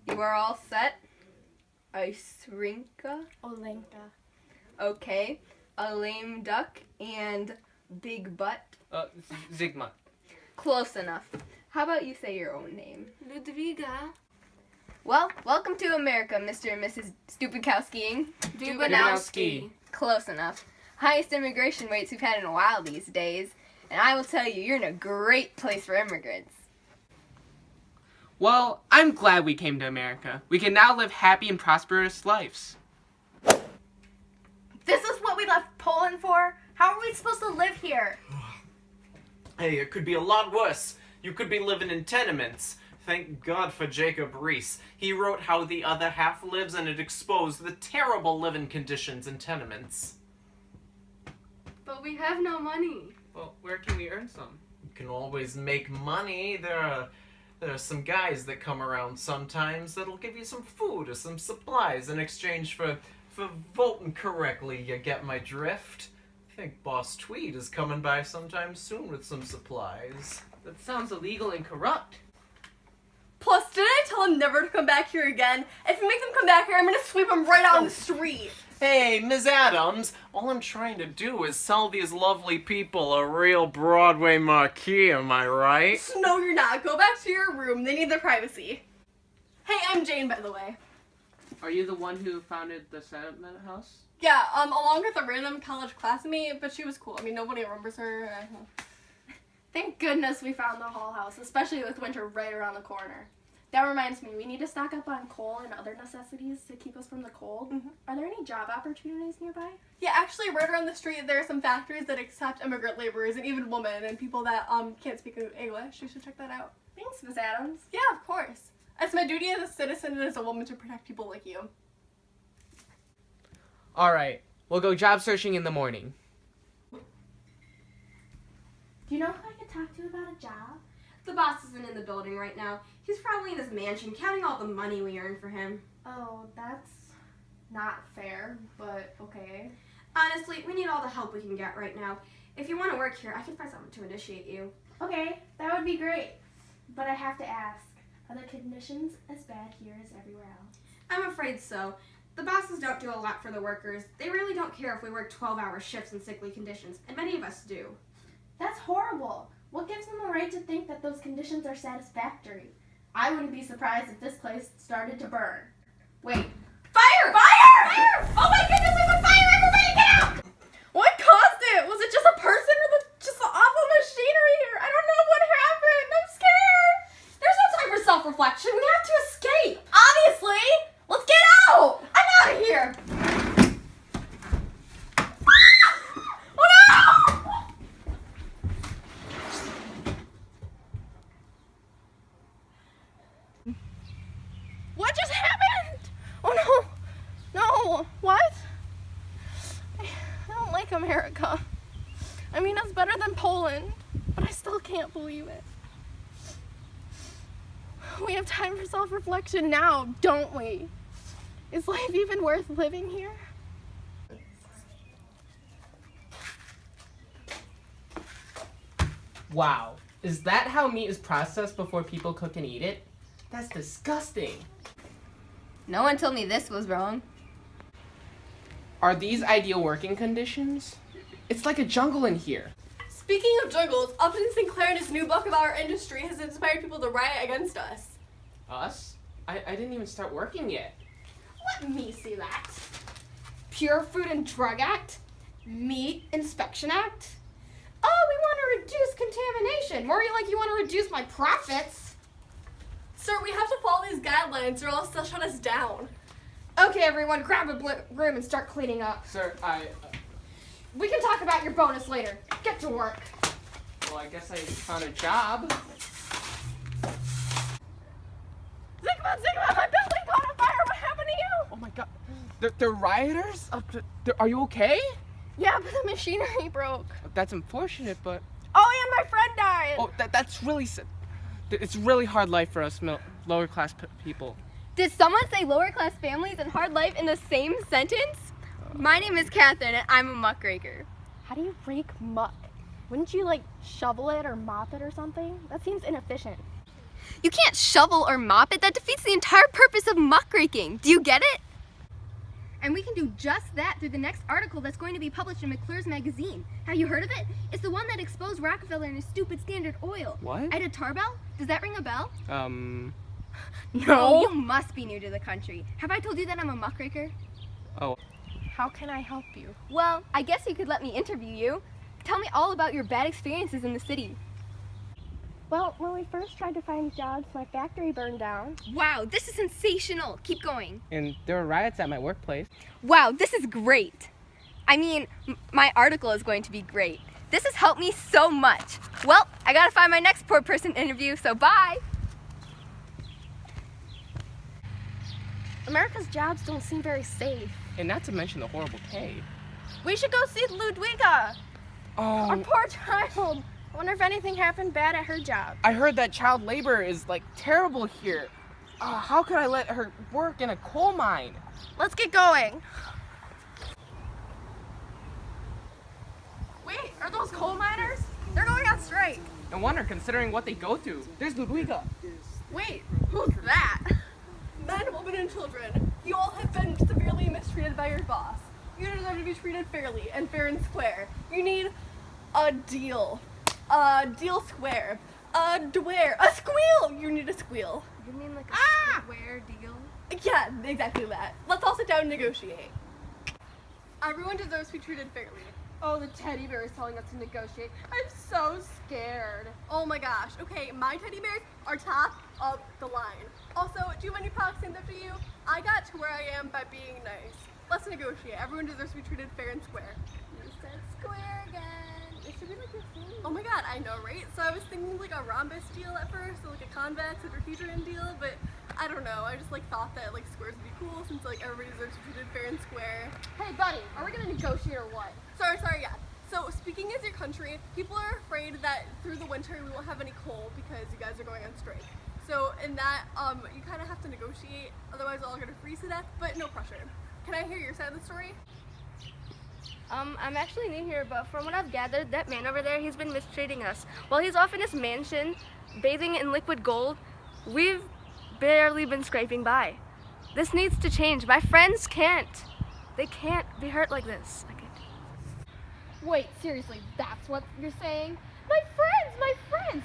You are all set? Isrinka? Olenka. Okay. A lame duck and big butt? Zygmunt. Close enough. How about you say your own name? Ludwiga. Well, welcome to America, Mr. and Mrs. Stupidkowskiing. Dubanowski. Close enough. Highest immigration rates we've had in a while these days. And I will tell you, you're in a great place for immigrants. Well, I'm glad we came to America. We can now live happy and prosperous lives. This is what we left Poland for? How are we supposed to live here? Hey, it could be a lot worse. You could be living in tenements. Thank God for Jacob Riis. He wrote how the other half lives, and it exposed the terrible living conditions in tenements. But we have no money. Well, where can we earn some? You can always make money. There are some guys that come around sometimes that'll give you some food or some supplies in exchange for voting correctly. You get my drift? I think Boss Tweed is coming by sometime soon with some supplies. That sounds illegal and corrupt. Plus, didn't I tell them never to come back here again? If you make them come back here, I'm gonna sweep them right out on the street. Hey, Ms. Adams, all I'm trying to do is sell these lovely people a real Broadway marquee, am I right? No, you're not. Go back to your room. They need their privacy. Hey, I'm Jane, by the way. Are you the one who founded the settlement house? Yeah, along with a random college classmate, but she was cool. I mean, nobody remembers her. Thank goodness we found the Hall House, especially with winter right around the corner. That reminds me, we need to stock up on coal and other necessities to keep us from the cold. Mm-hmm. Are there any job opportunities nearby? Yeah, actually, right around the street, there are some factories that accept immigrant laborers and even women and people that can't speak English. You should check that out. Thanks, Miss Adams. Yeah, of course. It's my duty as a citizen and as a woman to protect people like you. Alright, we'll go job searching in the morning. Do you know who I could talk to about a job? The boss isn't in the building right now. He's probably in his mansion counting all the money we earn for him. Oh, that's not fair, but okay. Honestly, we need all the help we can get right now. If you want to work here, I can find someone to initiate you. Okay, that would be great. But I have to ask, are the conditions as bad here as everywhere else? I'm afraid so. The bosses don't do a lot for the workers. They really don't care if we work 12-hour shifts in sickly conditions, and many of us do. That's horrible. What gives them the right to think that those conditions are satisfactory? I wouldn't be surprised if this place started to burn. Wait. Fire! Fire! Fire! Oh my goodness, there's a fire! Everybody get out! What caused it? Was it just a person or just the awful machinery here? I don't know what happened. I'm scared. There's no time for self-reflection. We have to escape. Obviously. Let's get out. I'm out of here. What just happened? Oh no. No. What? I don't like America. I mean, it's better than Poland, but I still can't believe it. We have time for self-reflection now, don't we? Is life even worth living here? Wow. Is that how meat is processed before people cook and eat it? That's disgusting. No one told me this was wrong. Are these ideal working conditions? It's like a jungle in here. Speaking of jungles, Upton Sinclair in his new book about our industry has inspired people to riot against us. Us? I didn't even start working yet. Let me see that. Pure Food and Drug Act? Meat Inspection Act? Oh, we want to reduce contamination. More like you want to reduce my profits. Sir, we have to follow these guidelines or else they'll shut us down. Okay, everyone, grab a broom and start cleaning up. Sir, We can talk about your bonus later. Get to work. well, I guess I found a job. Zygmunt, my building caught on fire. What happened to you? Oh my god. They're rioters? Are you okay? Yeah, but the machinery broke. That's unfortunate, but... Oh, and my friend died. Oh, that's really... It's a really hard life for us lower class people. Did someone say lower class families and hard life in the same sentence? My name is Catherine and I'm a muckraker. How do you rake muck? Wouldn't you, shovel it or mop it or something? That seems inefficient. You can't shovel or mop it. That defeats the entire purpose of muckraking. Do you get it? And we can do just that through the next article that's going to be published in McClure's magazine. Have you heard of it? It's the one that exposed Rockefeller and his stupid Standard Oil. What? Ida Tarbell? Does that ring a bell? No. Oh, you must be new to the country. Have I told you that I'm a muckraker? Oh. How can I help you? Well, I guess you could let me interview you. Tell me all about your bad experiences in the city. Well, when we first tried to find jobs, my factory burned down. Wow, this is sensational. Keep going. And there were riots at my workplace. Wow, this is great. I mean, my article is going to be great. This has helped me so much. Well, I gotta find my next poor person interview, so bye. America's jobs don't seem very safe. And not to mention the horrible pay. We should go see Ludwiga, our Oh, poor child. I wonder if anything happened bad at her job. I heard that child labor is like terrible here. How could I let her work in a coal mine? Let's get going. Wait, are those coal miners? They're going on strike. No wonder, considering what they go through. There's Ludwiga. Wait, who's that? Men, women, and children, you all have been severely mistreated by your boss. You deserve to be treated fairly and fair and square. You need a deal. A deal square. A dware. A squeal! You need a squeal. You mean like a square deal? Yeah, exactly that. Let's all sit down and negotiate. Everyone deserves to be treated fairly. Oh, the teddy bear is telling us to negotiate. I'm so scared. Oh my gosh. Okay, my teddy bears are top of the line. Also, do you have any products named after you? I got to where I am by being nice. Let's negotiate. Everyone deserves to be treated fair and square. You said square again. It should be like your thing. Oh my god, I know, right? So I was thinking like a rhombus deal at first, or like a convex or tetrahedron deal, but I don't know. I just like thought that like squares would be cool since like everybody deserves to be treated fair and square. Hey, buddy, are we gonna negotiate or what? Sorry, yeah. So speaking as your country, people are afraid that through the winter we won't have any coal because you guys are going on strike. So in that, you kind of have to negotiate, otherwise we're all gonna freeze to death. But no pressure. Can I hear your side of the story? I'm actually new here, but from what I've gathered, that man over there, he's been mistreating us. While he's off in his mansion, bathing in liquid gold, we've barely been scraping by. This needs to change. My friends can't. They can't be hurt like this. Wait, seriously, that's what you're saying? My friends!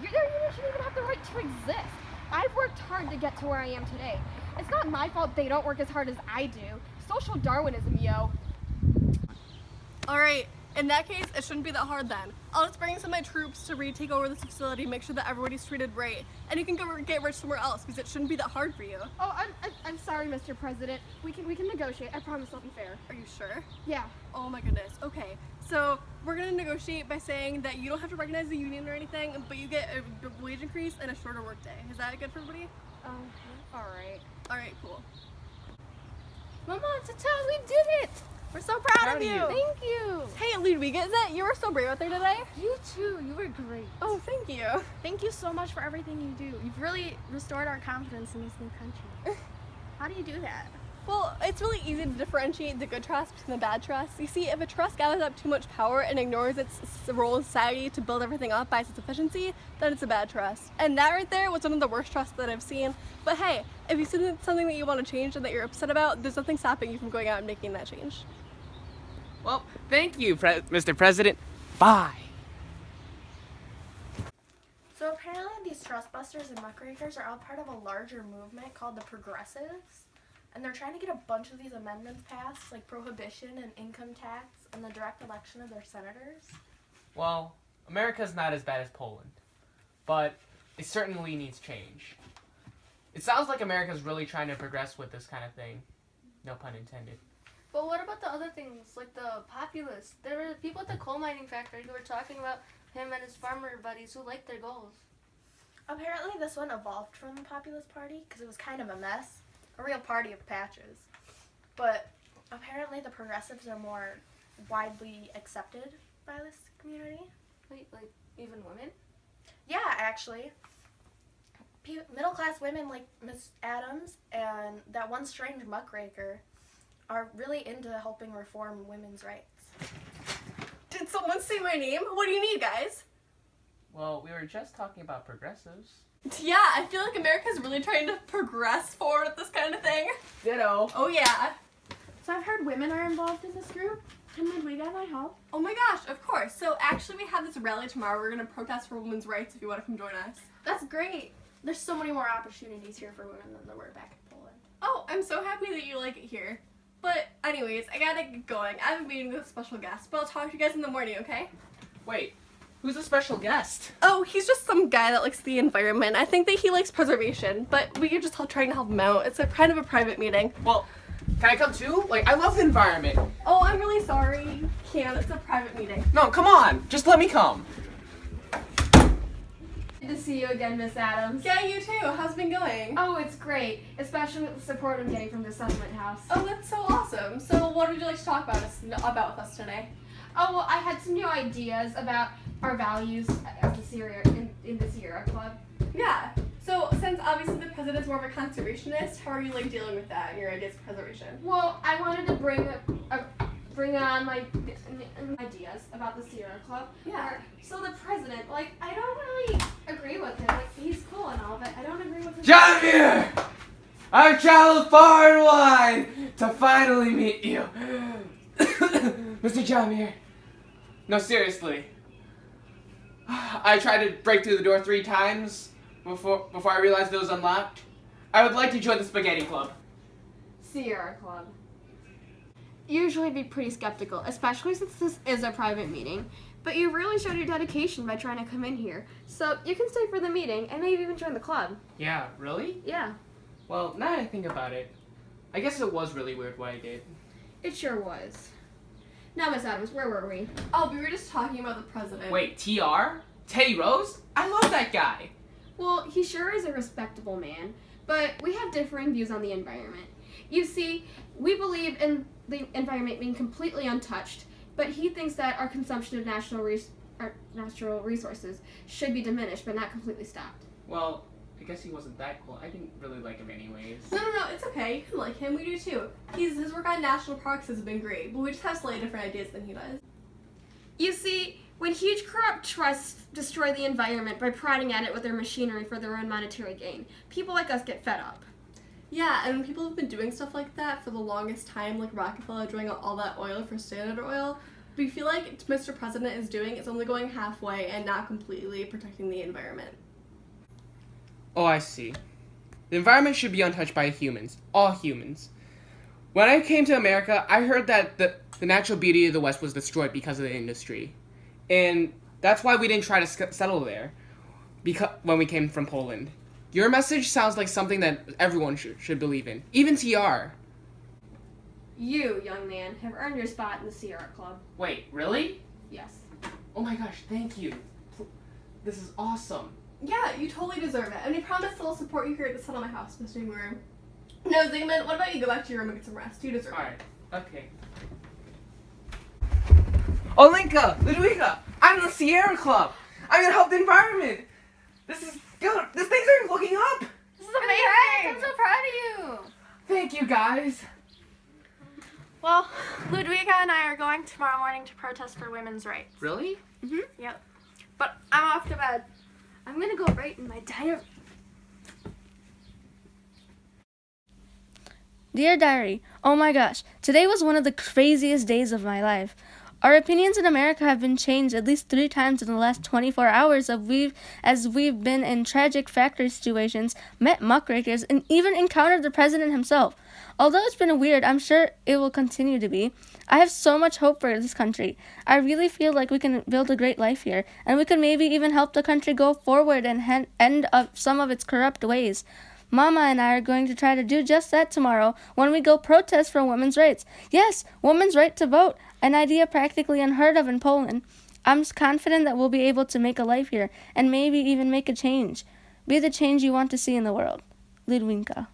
You shouldn't even have the right to exist. I've worked hard to get to where I am today. It's not my fault they don't work as hard as I do. Social Darwinism, yo. Alright, in that case, it shouldn't be that hard then. I'll just bring some of my troops to retake over this facility, make sure that everybody's treated right, and you can go get rich somewhere else because it shouldn't be that hard for you. Oh, I'm sorry, Mr. President. We can negotiate. I promise I'll be fair. Are you sure? Yeah. Oh my goodness. Okay, so we're gonna negotiate by saying that you don't have to recognize the union or anything, but you get a wage increase and a shorter work day. Is that good for everybody? All right. Alright, cool. Mama, Tata, we did it! We're so proud of you! Thank you. Hey, Ludwiga, is that you were so brave out there today? You too. You were great. Oh, thank you. Thank you so much for everything you do. You've really restored our confidence in this new country. How do you do that? Well, it's really easy to differentiate the good trust from the bad trust. You see, if a trust gathers up too much power and ignores its role in society to build everything up by its efficiency, then it's a bad trust. And that right there was one of the worst trusts that I've seen. But hey, if you see something that you want to change and that you're upset about, there's nothing stopping you from going out and making that change. Well, thank you, Mr. President. Bye. So apparently these trust busters and muckrakers are all part of a larger movement called the Progressives. And they're trying to get a bunch of these amendments passed, like prohibition and income tax and the direct election of their senators. Well, America's not as bad as Poland, but it certainly needs change. It sounds like America's really trying to progress with this kind of thing. No pun intended. But what about the other things, like the populists? There were people at the coal mining factory who were talking about him and his farmer buddies who liked their goals. Apparently this one evolved from the Populist Party because it was kind of a mess. A real party of patches. But apparently the progressives are more widely accepted by this community. Wait, like even women? Yeah, actually. Middle-class women like Miss Adams and that one strange muckraker are really into helping reform women's rights. Did someone say my name? What do you need, guys? Well, we were just talking about progressives. Yeah, I feel like America's really trying to progress forward with this kind of thing. Ditto. Oh yeah. So I've heard women are involved in this group. Can Ludwig and I help? Oh my gosh, of course. So actually we have this rally tomorrow. We're gonna protest for women's rights if you want to come join us. That's great. There's so many more opportunities here for women than there were back in Poland. Oh, I'm so happy that you like it here. But anyways, I gotta get going. I have a meeting with a special guest, but I'll talk to you guys in the morning, okay? Wait, who's a special guest? Oh, he's just some guy that likes the environment. I think that he likes preservation, but we are just trying to help him out. It's a kind of a private meeting. Well, can I come too? Like, I love the environment. Oh, I'm really sorry. Can't. It's a private meeting. No, come on. Just let me come. Good to see you again, Miss Adams. Yeah, you too. How's it been going? Oh, it's great, especially with the support I'm getting from the settlement house. Oh, that's so awesome. So what would you like to talk about with us today? Oh, well, I had some new ideas about our values as the Sierra in the Sierra Club. Yeah. So since obviously the president's more of a conservationist, how are you like dealing with that and your ideas of preservation? Well, I wanted to bring on my ideas about the Sierra Club. Yeah. So the president, like, I don't really agree with him. Like, he's cool and all, but I don't agree with his. Jamir! I've traveled far and wide to finally meet you. Mr. Jamir. No, seriously. I tried to break through the door 3 times before I realized it was unlocked. I would like to join the Spaghetti Club. Sierra Club. Usually be pretty skeptical, especially since this is a private meeting. But you really showed your dedication by trying to come in here. So you can stay for the meeting and maybe even join the club. Yeah, really? Yeah, Well, now that I think about it, I guess it was really weird what I did. it sure was. Now, Miss Adams, where were we? Oh, we were just talking about the president. Wait, TR? Teddy Rose? I love that guy. Well, he sure is a respectable man, but we have differing views on the environment. You see, we believe in the environment being completely untouched, but he thinks that our consumption of natural resources should be diminished, but not completely stopped. Well, I guess he wasn't that cool. I didn't really like him anyways. No, it's okay. You can like him. We do too. His work on national parks has been great, but we just have slightly different ideas than he does. You see, when huge corrupt trusts destroy the environment by prodding at it with their machinery for their own monetary gain, people like us get fed up. Yeah, and people have been doing stuff like that for the longest time, like Rockefeller drawing out all that oil for Standard Oil. We feel like Mr. President is doing is only going halfway and not completely protecting the environment. Oh, I see. The environment should be untouched by humans. All humans. When I came to America, I heard that the natural beauty of the West was destroyed because of the industry. And that's why we didn't try to settle there when we came from Poland. Your message sounds like something that everyone should believe in. Even TR. You, young man, have earned your spot in the Sierra Club. Wait, really? Yes. Oh my gosh, thank you. This is awesome. Yeah, you totally deserve it. And we promise that we'll support you here at the Settlement House, Mr. Ingram. No, Zygmunt, what about you go back to your room and get some rest? You deserve it. Alright, okay. Olenka, Ludwika, I'm in the Sierra Club. I'm gonna help the environment. This is good. This thing's looking up. This is amazing! I'm so proud of you! Thank you, guys. Well, Ludwika and I are going tomorrow morning to protest for women's rights. Really? Yep. But I'm off to bed. I'm gonna go write in my diary. Dear Diary, oh my gosh, today was one of the craziest days of my life. Our opinions in America have been changed at least 3 times in the last 24 hours as we've been in tragic factory situations, met muckrakers, and even encountered the president himself. Although it's been weird, I'm sure it will continue to be. I have so much hope for this country. I really feel like we can build a great life here, and we could maybe even help the country go forward and end up some of its corrupt ways. Mama and I are going to try to do just that tomorrow when we go protest for women's rights. Yes, women's right to vote, an idea practically unheard of in Poland. I'm confident that we'll be able to make a life here and maybe even make a change. Be the change you want to see in the world. Ludwinka.